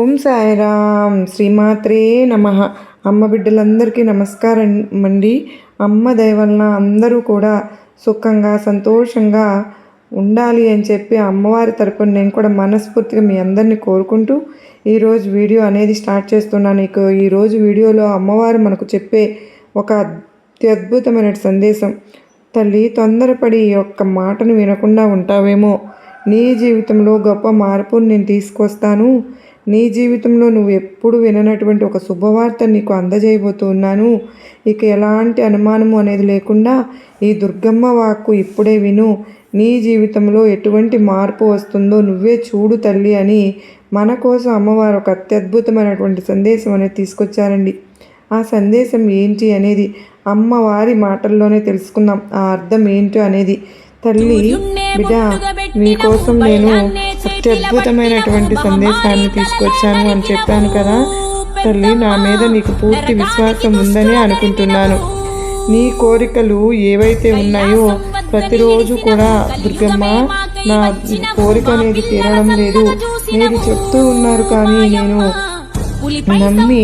ఓం సాయిరామ్. శ్రీమాత్రే నమః. అమ్మ బిడ్డలందరికీ నమస్కారం అండి. అమ్మ దయ వలన అందరూ కూడా సుఖంగా సంతోషంగా ఉండాలి అని చెప్పి అమ్మవారి తరపున నేను కూడా మనస్ఫూర్తిగా మీ అందరినీ కోరుకుంటూ ఈరోజు వీడియో అనేది స్టార్ట్ చేస్తున్నాను. ఈరోజు వీడియోలో అమ్మవారు మనకు చెప్పే ఒక అత్యద్భుతమైన సందేశం. తల్లి, తొందరపడి ఈ యొక్క మాటను వినకుండా ఉంటావేమో. నీ జీవితంలో గొప్ప మార్పును నేను తీసుకొస్తాను. నీ జీవితంలో నువ్వు ఎప్పుడు విననటువంటి ఒక శుభవార్త నీకు అందజేయబోతున్నాను. ఇక ఎలాంటి అనుమానము అనేది లేకుండా ఈ దుర్గమ్మ వాక్కు ఇప్పుడే విను. నీ జీవితంలో ఎటువంటి మార్పు వస్తుందో నువ్వే చూడు తల్లి అని మన కోసం అమ్మవారు ఒక అత్యద్భుతమైనటువంటి సందేశం అనేది తీసుకొచ్చారండి. ఆ సందేశం ఏంటి అనేది అమ్మవారి మాటల్లోనే తెలుసుకుందాం. ఆ అర్థం ఏంటో అనేది. తల్లి, బిడ్డ, మీకోసం నేను అత్యద్భుతమైనటువంటి సందేశాన్ని తీసుకొచ్చాను అని చెప్పాను కదా. తల్లి, నా మీద నీకు పూర్తి విశ్వాసం ఉందని అనుకుంటున్నాను. నీ కోరికలు ఏవైతే ఉన్నాయో ప్రతిరోజు కూడా దుర్గమ్మ, నా కోరిక అనేది తీరడం లేదు మీరు చెప్తూ ఉన్నారు, కానీ నేను నమ్మి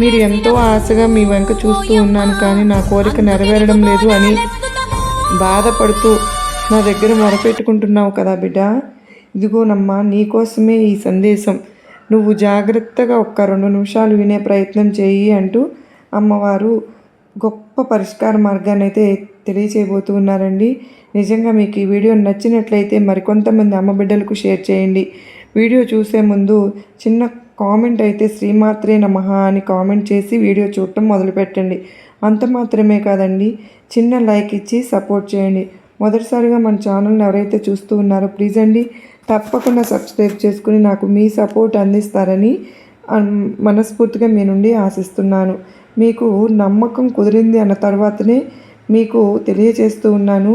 మీరు ఎంతో ఆశగా మీ వెంక చూస్తూ ఉన్నాను, కానీ నా కోరిక నెరవేరడం లేదు అని బాధపడుతూ నా దగ్గర మొరపెట్టుకుంటున్నావు కదా బిడ్డ. ఇదిగోనమ్మా, నీకోసమే ఈ సందేశం. నువ్వు జాగ్రత్తగా ఒక్క 2 నిమిషాలు వినే ప్రయత్నం చేయి అంటూ అమ్మవారు గొప్ప పరిష్కార మార్గాన్ని అయితే తెలియచేయబోతూ ఉన్నారండి. నిజంగా మీకు ఈ వీడియో నచ్చినట్లయితే మరికొంతమంది అమ్మ బిడ్డలకు షేర్ చేయండి. వీడియో చూసే ముందు చిన్న కామెంట్ అయితే శ్రీమాత్రే నమః అని కామెంట్ చేసి వీడియో చూడటం మొదలుపెట్టండి. అంత మాత్రమే కాదండి, చిన్న లైక్ ఇచ్చి సపోర్ట్ చేయండి. మొదటిసారిగా మన ఛానల్ని ఎవరైతే చూస్తూ ఉన్నారో ప్లీజ్ అండి తప్పకుండా సబ్స్క్రైబ్ చేసుకుని నాకు మీ సపోర్ట్ అందిస్తారని మనస్ఫూర్తిగా మీ నుండి ఆశిస్తున్నాను. మీకు నమ్మకం కుదిరింది అన్న తర్వాతనే మీకు తెలియచేస్తూ ఉన్నాను.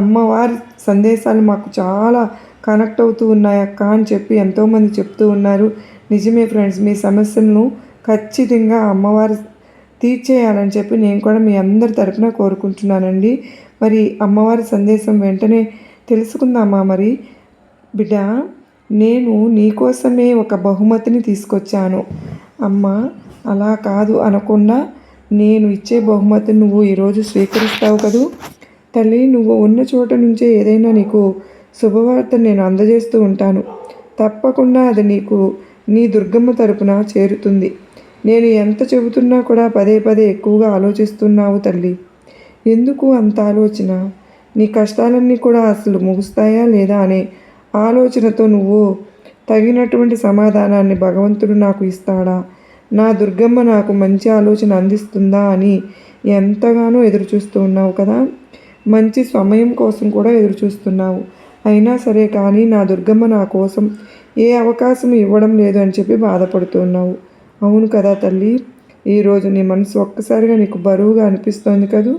అమ్మవారి సందేశాలు మాకు చాలా కనెక్ట్ అవుతూ ఉన్నాయక్క అని చెప్పి ఎంతోమంది చెప్తూ ఉన్నారు. నిజమే ఫ్రెండ్స్, మీ సమస్యలను ఖచ్చితంగా అమ్మవారు తీర్చేయాలని చెప్పి నేను కూడా మీ అందరి తరపున కోరుకుంటున్నానండి. మరి అమ్మవారి సందేశం వెంటనే తెలుసుకుందామా? మరి బిడ్డ, నేను నీకోసమే ఒక బహుమతిని తీసుకొచ్చాను. అమ్మ, అలా కాదు అనకుండా నేను ఇచ్చే బహుమతిని నువ్వు ఈరోజు స్వీకరిస్తావు కదూ. తల్లి, నువ్వు ఉన్న చోట నుంచే ఏదైనా నీకు శుభవార్తను నేను అందజేస్తూ ఉంటాను. తప్పకుండా అది నీకు నీ దుర్గమ్మ తరపున చేరుతుంది. నేను ఎంత చెబుతున్నా కూడా పదే పదే ఎక్కువగా ఆలోచిస్తున్నావు తల్లి. ఎందుకు అంత ఆలోచన? నీ కష్టాలన్నీ కూడా అసలు ముగుస్తాయా లేదా అనే ఆలోచనతో నువ్వు తగినటువంటి సమాధానాన్ని భగవంతుడు నాకు ఇస్తాడా, నా దుర్గమ్మ నాకు మంచి ఆలోచన అందిస్తుందా అని ఎంతగానో ఎదురుచూస్తూ ఉన్నావు కదా. మంచి సమయం కోసం కూడా ఎదురుచూస్తున్నావు. అయినా సరే కానీ నా దుర్గమ్మ నా కోసం ఏ అవకాశం ఇవ్వడం లేదు అని చెప్పి బాధపడుతున్నావు. అవును కదా తల్లి. ఈరోజు నీ మనసు ఒక్కసారిగా నీకు బరువుగా అనిపిస్తోంది కదూ.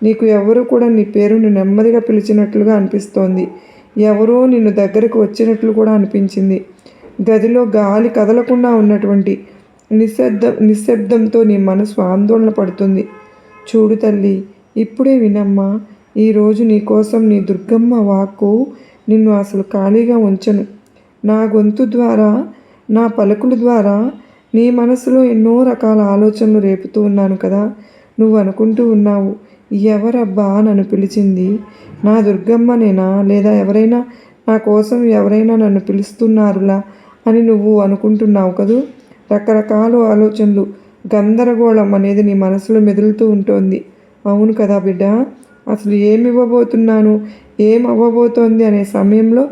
నీకు ఎవరు కూడా నీ పేరును నెమ్మదిగా పిలిచినట్లుగా అనిపిస్తోంది. ఎవరో నిన్ను దగ్గరకు వచ్చినట్లు కూడా అనిపించింది. గదిలో గాలి కదలకుండా ఉన్నటువంటి నిశ్శబ్దంతో నీ మనసు ఆందోళన పడుతుంది. చూడు తల్లి, ఇప్పుడే వినమ్మా. ఈరోజు నీ కోసం నీ దుర్గమ్మ వాక్కు నిన్ను అసలు ఖాళీగా ఉంచను. నా గొంతు ద్వారా, నా పలుకుల ద్వారా నీ మనసులో ఎన్నో రకాల ఆలోచనలు రేపుతూ ఉన్నాను కదా. నువ్వు అనుకుంటూ ఉన్నావు, ఎవరబ్బా నన్ను పిలిచింది, నా దుర్గమ్మనేనా, లేదా ఎవరైనా నా కోసం ఎవరైనా నన్ను పిలుస్తున్నారులా అని నువ్వు అనుకుంటున్నావు కదూ. రకరకాల ఆలోచనలు, గందరగోళం అనేది నీ మనసులో మెదులుతూ ఉంటుంది. అవును కదా బిడ్డ. అసలు ఏమి ఇవ్వబోతున్నాను, ఏం అవ్వబోతోంది అనే సమయంలో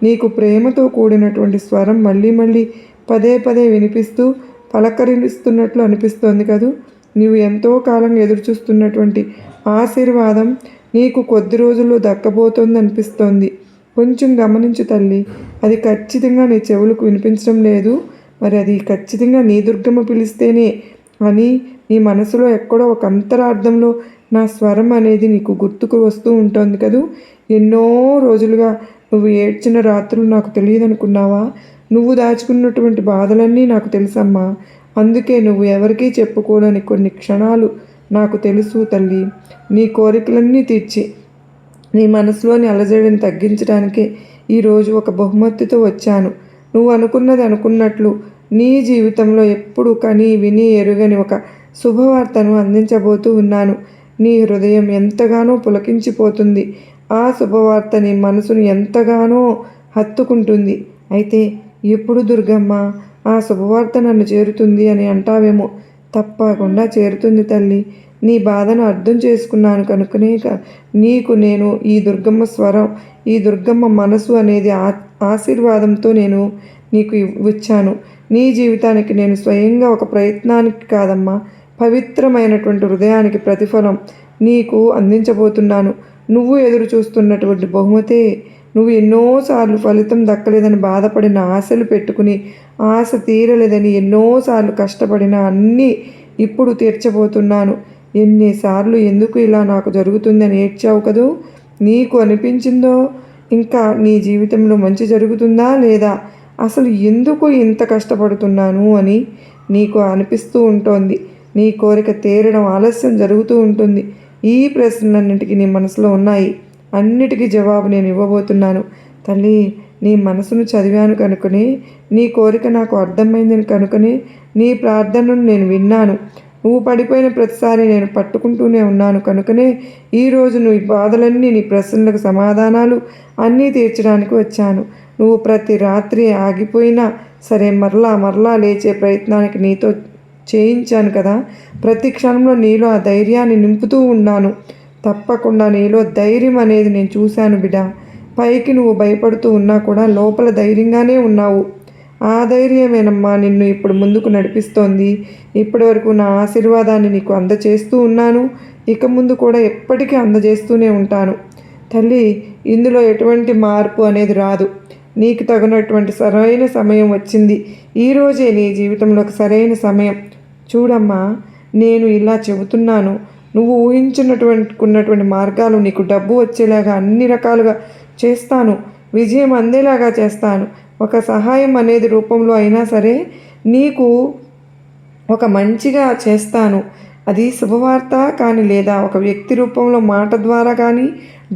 నీకు ప్రేమతో కూడినటువంటి స్వరం మళ్ళీ మళ్ళీ పదే పదే వినిపిస్తూ పలకరిస్తున్నట్లు అనిపిస్తోంది కదూ. నీవు ఎంతో కాలంగా ఎదురుచూస్తున్నటువంటి ఆశీర్వాదం నీకు కొద్ది రోజుల్లో దక్కబోతోంది అనిపిస్తోంది. కొంచెం గమనించు తల్లి. అది ఖచ్చితంగా నీ చెవులకు వినిపించడం లేదు. మరి అది ఖచ్చితంగా నీ దుర్గమ్మ పిలిస్తేనే అని నీ మనసులో ఎక్కడో ఒక అంతరార్థంలో నా స్వరం అనేది నీకు గుర్తుకు వస్తూ ఉంటుంది కదూ. ఎన్నో రోజులుగా నువ్వు ఏడ్చిన రాత్రులు నాకు తెలియదనుకున్నావా? నువ్వు దాచుకున్నటువంటి బాధలన్నీ నాకు తెలుసమ్మా. అందుకే నువ్వు ఎవరికీ చెప్పుకోలేని కొన్ని క్షణాలు నాకు తెలుసు తల్లి. నీ కోరికలన్నీ తీర్చి నీ మనసులోని అలజడిని తగ్గించడానికే ఈరోజు ఒక బహుమతితో వచ్చాను. నువ్వు అనుకున్నది అనుకున్నట్లు నీ జీవితంలో ఎప్పుడు కని విని ఎరుగని ఒక శుభవార్తను అందించబోతూ ఉన్నాను. నీ హృదయం ఎంతగానో పులకించిపోతుంది. ఆ శుభవార్త నీ మనసును ఎంతగానో హత్తుకుంటుంది. అయితే ఎప్పుడు దుర్గమ్మ ఆ శుభవార్త నన్ను చేరుతుంది అని అంటావేమో. తప్పకుండా చేరుతుంది తల్లి. నీ బాధను అర్థం చేసుకున్నాను కనుకనే నీకు నేను ఈ దుర్గమ్మ స్వరం, ఈ దుర్గమ్మ మనసు అనేది ఆశీర్వాదంతో నేను నీకు ఇచ్చాను. నీ జీవితానికి నేను స్వయంగా ఒక ప్రయత్నానికి కాదమ్మా, పవిత్రమైనటువంటి హృదయానికి ప్రతిఫలం నీకు అందించబోతున్నాను. నువ్వు ఎదురు చూస్తున్నటువంటి బహుమతే. నువ్వు ఎన్నోసార్లు ఫలితం దక్కలేదని బాధపడిన, ఆశలు పెట్టుకుని ఆశ తీరలేదని ఎన్నోసార్లు కష్టపడిన అన్నీ ఇప్పుడు తీర్చబోతున్నాను. ఎన్నిసార్లు ఎందుకు ఇలా నాకు జరుగుతుందని ఏడ్చావు కదూ. నీకు అనిపించిందో ఇంకా నీ జీవితంలో మంచి జరుగుతుందా లేదా, అసలు ఎందుకు ఇంత కష్టపడుతున్నాను అని నీకు అనిపిస్తూ ఉంటుంది. నీ కోరిక తీరడం ఆలస్యం జరుగుతూ ఉంటుంది. ఈ ప్రశ్నలన్నింటికి నీ మనసులో ఉన్నాయి. అన్నిటికీ జవాబు నేను ఇవ్వబోతున్నాను తల్లి. నీ మనసును చదివాను కనుకనే, నీ కోరిక నాకు అర్థమైందని కనుకనే నీ ప్రార్థనను నేను విన్నాను. నువ్వు పడిపోయిన ప్రతిసారి నేను పట్టుకుంటూనే ఉన్నాను కనుకనే ఈరోజు నువ్వు ఈ బాధలన్నీ, నీ ప్రశ్నలకు సమాధానాలు అన్నీ తీర్చడానికి వచ్చాను. నువ్వు ప్రతి రాత్రి ఆగిపోయినా సరే మరలా లేచే ప్రయత్నానికి నీతో చేయించాను కదా. ప్రతి క్షణంలో నీలో ఆ ధైర్యాన్ని నింపుతూ ఉన్నాను. తప్పకుండా నీలో ధైర్యం అనేది నేను చూశాను బిడ్డ. పైకి నువ్వు భయపడుతూ ఉన్నా కూడా లోపల ధైర్యంగానే ఉన్నావు. ఆ ధైర్యమేనమ్మా నిన్ను ఇప్పుడు ముందుకు నడిపిస్తోంది. ఇప్పటి వరకు నా ఆశీర్వాదాన్ని నీకు అందజేస్తూ ఉన్నాను. ఇక ముందు కూడా ఎప్పటికీ అందజేస్తూనే ఉంటాను తల్లి. ఇందులో ఎటువంటి మార్పు అనేది రాదు. నీకు తగినటువంటి సరైన సమయం వచ్చింది. ఈరోజే నీ జీవితంలో ఒక సరైన సమయం. చూడమ్మా, నేను ఇలా చెబుతున్నాను. నువ్వు ఊహించినటువంటి మార్గాలు, నీకు డబ్బు వచ్చేలాగా అన్ని రకాలుగా చేస్తాను. విజయం అందేలాగా చేస్తాను. ఒక సహాయం అనేది రూపంలో అయినా సరే నీకు ఒక మంచిగా చేస్తాను. అది శుభవార్త కానీ, లేదా ఒక వ్యక్తి రూపంలో, మాట ద్వారా కానీ,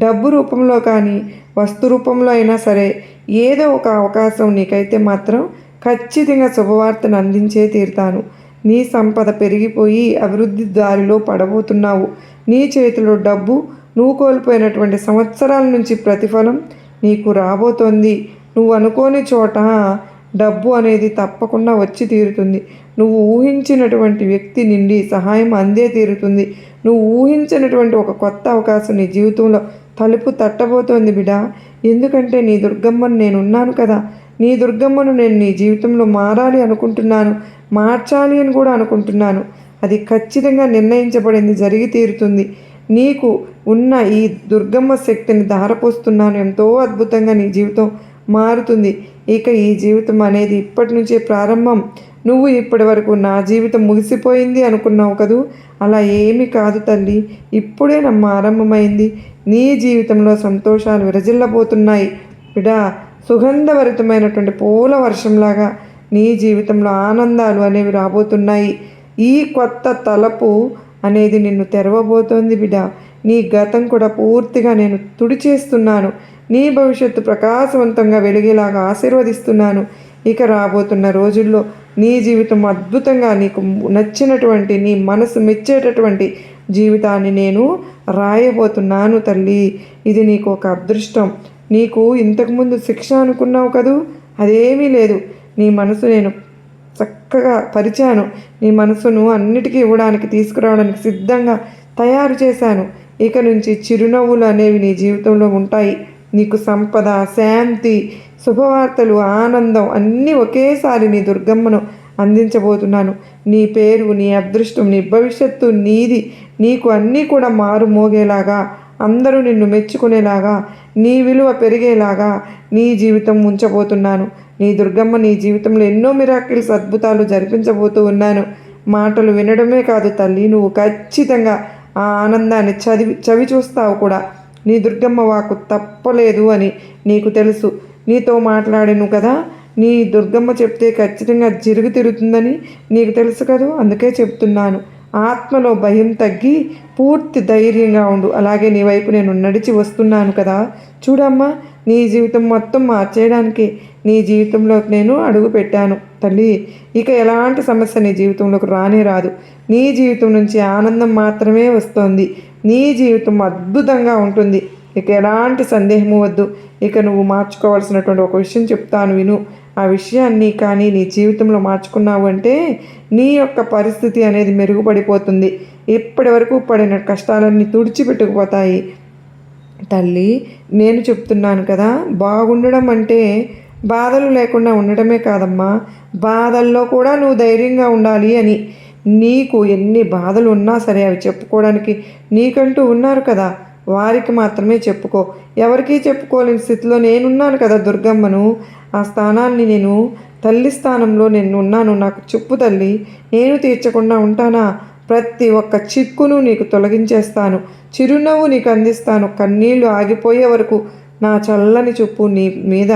డబ్బు రూపంలో కానీ, వస్తు రూపంలో అయినా సరే ఏదో ఒక అవకాశం నీకైతే మాత్రం ఖచ్చితంగా శుభవార్తను అందించే తీరుతాను. నీ సంపద పెరిగిపోయి అభివృద్ధి దారిలో పడబోతున్నావు. నీ చేతిలో డబ్బు, నువ్వు కోల్పోయినటువంటి సంవత్సరాల నుంచి ప్రతిఫలం నీకు రాబోతోంది. నువ్వు అనుకోని చోట డబ్బు అనేది తప్పకుండా వచ్చి తీరుతుంది. నువ్వు ఊహించినటువంటి వ్యక్తి నుండి సహాయం అందే తీరుతుంది. నువ్వు ఊహించినటువంటి ఒక కొత్త అవకాశం నీ జీవితంలో తలుపు తట్టబోతోంది బిడ్డ. ఎందుకంటే నీ దుర్గమ్మను నేనున్నాను కదా. నీ దుర్గమ్మను నేను నీ జీవితంలో మారాలి అనుకుంటున్నాను, మార్చాలి అని కూడా అనుకుంటున్నాను. అది ఖచ్చితంగా నిర్ణయించబడింది, జరిగి తీరుతుంది. నీకు ఉన్న ఈ దుర్గమ్మ శక్తిని ధారపోస్తున్నాను. ఎంతో అద్భుతంగా నీ జీవితం మారుతుంది. ఇక ఈ జీవితం అనేది ఇప్పటి నుంచే ప్రారంభం. నువ్వు ఇప్పటి వరకు నా జీవితం ముగిసిపోయింది అనుకున్నావు కదూ. అలా ఏమీ కాదు తల్లి. ఇప్పుడే ఆరంభమైంది. నీ జీవితంలో సంతోషాలు విరజిల్లబోతున్నాయి బిడా. సుగంధభరితమైనటువంటి పూల వర్షంలాగా నీ జీవితంలో ఆనందాలు అనేవి రాబోతున్నాయి. ఈ కొత్త తలపు అనేది నిన్ను తెరవబోతోంది బిడ్డ. నీ గతం కూడా పూర్తిగా నేను తుడిచేస్తున్నాను. నీ భవిష్యత్తు ప్రకాశవంతంగా వెలిగేలాగా ఆశీర్వదిస్తున్నాను. ఇక రాబోతున్న రోజుల్లో నీ జీవితం అద్భుతంగా, నీకు నచ్చినటువంటి, నీ మనసు మెచ్చేటటువంటి జీవితాన్ని నేను రాయబోతున్నాను తల్లి. ఇది నీకు ఒక అదృష్టం. నీకు ఇంతకుముందు శిక్ష అనుకున్నావు కదూ, అదేమీ లేదు. నీ మనసు నేను చక్కగా పరిచాను. నీ మనసును అన్నిటికీ ఇవ్వడానికి, తీసుకురావడానికి సిద్ధంగా తయారు చేశాను. ఇక నుంచి చిరునవ్వులు అనేవి నీ జీవితంలో ఉంటాయి. నీకు సంపద, శాంతి, శుభవార్తలు, ఆనందం అన్నీ ఒకేసారి నీ దుర్గమ్మను అందించబోతున్నాను. నీ పేరు, నీ అదృష్టం, నీ భవిష్యత్తు నీది. నీకు అన్నీ కూడా మారు మోగేలాగా, అందరూ నిన్ను మెచ్చుకునేలాగా, నీ విలువ పెరిగేలాగా నీ జీవితం ఉంచబోతున్నాను. నీ దుర్గమ్మ నీ జీవితంలో ఎన్నో మిరాకిల్స్, అద్భుతాలు జరిపించబోతూ ఉన్నాను. మాటలు వినడమే కాదు తల్లి, నువ్వు ఖచ్చితంగా ఆ ఆనందాన్ని చవి చూస్తావు కూడా. నీ దుర్గమ్మ వాకు తప్పలేదు అని నీకు తెలుసు. నీతో మాట్లాడాను కదా, నీ దుర్గమ్మ చెప్తే ఖచ్చితంగా తిరుగు తిరుగుతుందని నీకు తెలుసు కదా. అందుకే చెప్తున్నాను. ఆత్మలో భయం తగ్గి పూర్తి ధైర్యంగా ఉండు. అలాగే నీ వైపు నేను నడిచి వస్తున్నాను కదా. చూడమ్మా, నీ జీవితం మొత్తం మార్చేయడానికి నీ జీవితంలో నేను అడుగు పెట్టాను. తల్లి. ఇక ఎలాంటి సమస్య నీ జీవితంలోకి రానే రాదు. నీ జీవితం నుంచి ఆనందం మాత్రమే వస్తుంది. నీ జీవితం అద్భుతంగా ఉంటుంది. ఇక ఎలాంటి సందేహము వద్దు. ఇక నువ్వు మార్చుకోవాల్సినటువంటి ఒక విషయం చెప్తాను విను. ఆ విషయాన్ని కానీ నీ జీవితంలో మార్చుకున్నావు అంటే నీ యొక్క పరిస్థితి అనేది మెరుగుపడిపోతుంది. ఇప్పటి వరకు పడిన కష్టాలన్నీ తుడిచిపెట్టుకుపోతాయి. తల్లి, నేను చెప్తున్నాను కదా, బాగుండడం అంటే బాధలు లేకుండా ఉండటమే కాదమ్మా, బాధల్లో కూడా నువ్వు ధైర్యంగా ఉండాలి అని. నీకు ఎన్ని బాధలు ఉన్నా సరే అవి చెప్పుకోవడానికి నీకంటూ ఉన్నారు కదా, వారికి మాత్రమే చెప్పుకో. ఎవరికీ చెప్పుకోలేని స్థితిలో నేనున్నాను కదా దుర్గమ్మను. ఆ స్థానాన్ని నేను తల్లి స్థానంలో నేను ఉన్నాను. నాకు చెప్పు తల్లి, నేను తీర్చకుండా ఉంటానా? ప్రతి ఒక్క చిక్కును నీకు తొలగించేస్తాను. చిరునవ్వు నీకు అందిస్తాను. కన్నీళ్లు ఆగిపోయే వరకు నా చల్లని చూపు నీ మీద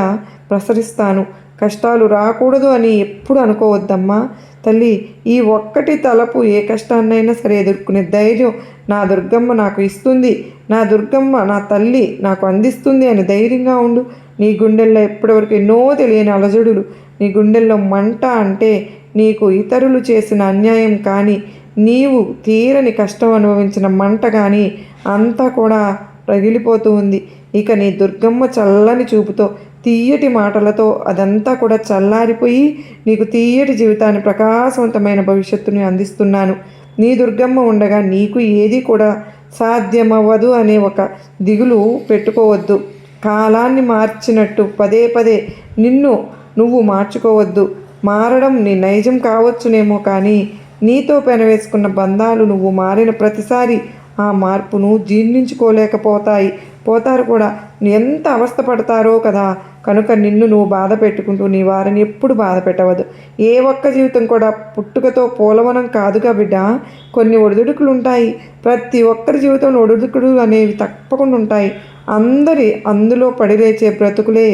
ప్రసరిస్తాను. కష్టాలు రాకూడదు అని ఎప్పుడు అనుకోవద్దమ్మా తల్లి. ఈ ఒక్కటి తలపు ఏ కష్టాన్నైనా సరే ఎదుర్కొనే ధైర్యం నా దుర్గమ్మ నాకు ఇస్తుంది. నా దుర్గమ్మ నా తల్లి నాకు అందిస్తుంది అని ధైర్యంగా ఉండు. నీ గుండెల్లో ఎప్పటివరకు ఎన్నో తెలియని అలజడులు, నీ గుండెల్లో మంట అంటే నీకు ఇతరులు చేసిన అన్యాయం కానీ, నీవు తీరని కష్టం అనుభవించిన మంట కానీ అంతా కూడా రగిలిపోతూ ఉంది. ఇక నీ దుర్గమ్మ చల్లని చూపుతో, తీయటి మాటలతో అదంతా కూడా చల్లారిపోయి నీకు తీయటి జీవితాన్ని, ప్రకాశవంతమైన భవిష్యత్తుని అందిస్తున్నాను. నీ దుర్గమ్మ ఉండగా నీకు ఏది కూడా సాధ్యమవ్వదు అనే ఒక దిగులు పెట్టుకోవద్దు. కాలాన్ని మార్చినట్టు పదే పదే నిన్ను నువ్వు మార్చుకోవద్దు. మారడం నీ నైజం కావచ్చునేమో కానీ నీతో పెనవేసుకున్న బంధాలు నువ్వు మారిన ప్రతిసారి ఆ మార్పును పోతారు కూడా. ఎంత అవస్థపడతారో కదా. కనుక నిన్ను నువ్వు బాధ పెట్టుకుంటూ నీ వారిని ఎప్పుడు బాధ పెట్టవద్దు. ఏ ఒక్క జీవితం కూడా పుట్టుకతో పోలవనం కాదుగా బిడ్డ. కొన్ని ఒడిదుడుకులు ఉంటాయి. ప్రతి ఒక్కరి జీవితంలో ఒడిదుడుకులు అనేవి తప్పకుండా ఉంటాయి. అందులో పడిలేచే బ్రతుకులే.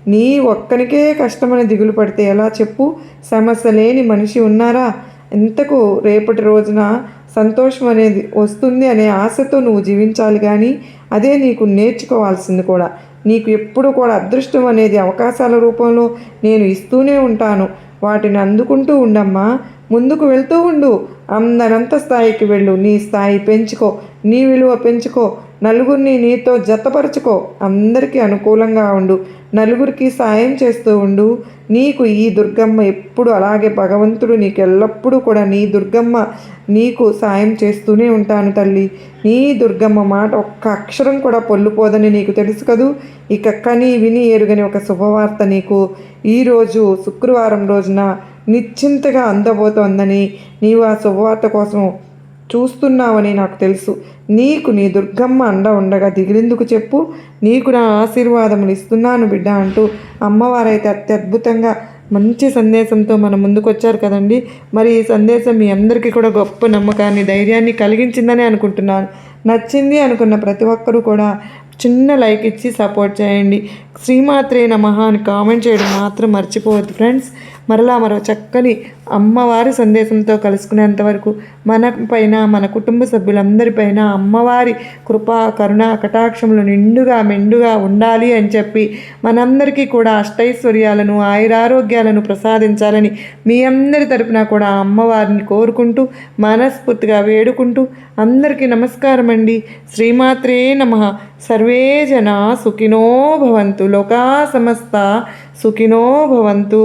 నీ ఒక్కనికే కష్టమని దిగులు పడితే ఎలా చెప్పు? సమస్య లేని మనిషి ఉన్నారా? ఇంతకు రేపటి రోజున సంతోషం అనేది వస్తుంది అనే ఆశతో నువ్వు జీవించాలి. కానీ అదే నీకు నేర్చుకోవాల్సింది కూడా. నీకు ఎప్పుడు కూడా అదృష్టం అనేది అవకాశాల రూపంలో నేను ఇస్తూనే ఉంటాను. వాటిని అందుకుంటూ ఉండమ్మా. ముందుకు వెళ్తూ ఉండు. అందరంత స్థాయికి వెళ్ళు. నీ స్థాయి పెంచుకో, నీ విలువ పెంచుకో, నలుగురిని నీతో జతపరచుకో. అందరికీ అనుకూలంగా ఉండు, నలుగురికి సాయం చేస్తూ ఉండు. నీకు ఈ దుర్గమ్మ ఎప్పుడు అలాగే భగవంతుడు నీకు ఎల్లప్పుడూ కూడా నీ దుర్గమ్మ నీకు సాయం చేస్తూనే ఉంటాను తల్లి. నీ దుర్గమ్మ మాట ఒక్క అక్షరం కూడా పొల్లుపోదని నీకు తెలుసు కదూ. ఇక కని విని ఎరుగని ఒక శుభవార్త నీకు ఈరోజు శుక్రవారం రోజున నిశ్చింతగా అందబోతోందని, నీవు ఆ శుభవార్త కోసం చూస్తున్నావని నాకు తెలుసు. నీకు నీ దుర్గమ్మ అండ ఉండగా దిగిలిందుకు చెప్పు. నీకు నా ఆశీర్వాదములు ఇస్తున్నాను బిడ్డ అంటూ అమ్మవారైతే అత్యద్భుతంగా మంచి సందేశంతో మన ముందుకు వచ్చారు కదండి. మరి ఈ సందేశం మీ అందరికీ కూడా గొప్ప నమ్మకాన్ని, ధైర్యాన్ని కలిగించిందని అనుకుంటున్నాను. నచ్చింది అనుకున్న ప్రతి ఒక్కరూ కూడా చిన్న లైక్ ఇచ్చి సపోర్ట్ చేయండి. శ్రీమాత్రే నమః అని కామెంట్ చేయడం మాత్రం మర్చిపోవద్దు ఫ్రెండ్స్. మరలా మరో చక్కని అమ్మవారి సందేశంతో కలుసుకునేంతవరకు మన పైన, మన కుటుంబ సభ్యులందరిపైన అమ్మవారి కృపా, కరుణ, కటాక్షములు నిండుగా మెండుగా ఉండాలి అని చెప్పి మనందరికీ కూడా అష్టైశ్వర్యాలను, ఆయురారోగ్యాలను ప్రసాదించాలని మీ అందరి తరపున కూడా అమ్మవారిని కోరుకుంటూ, మనస్ఫూర్తిగా వేడుకుంటూ అందరికీ నమస్కారం అండి. శ్రీమాత్రే నమః. సర్వే జనా సుఖినో భవంతు. లోకా సమస్త సుఖినో భవంతు.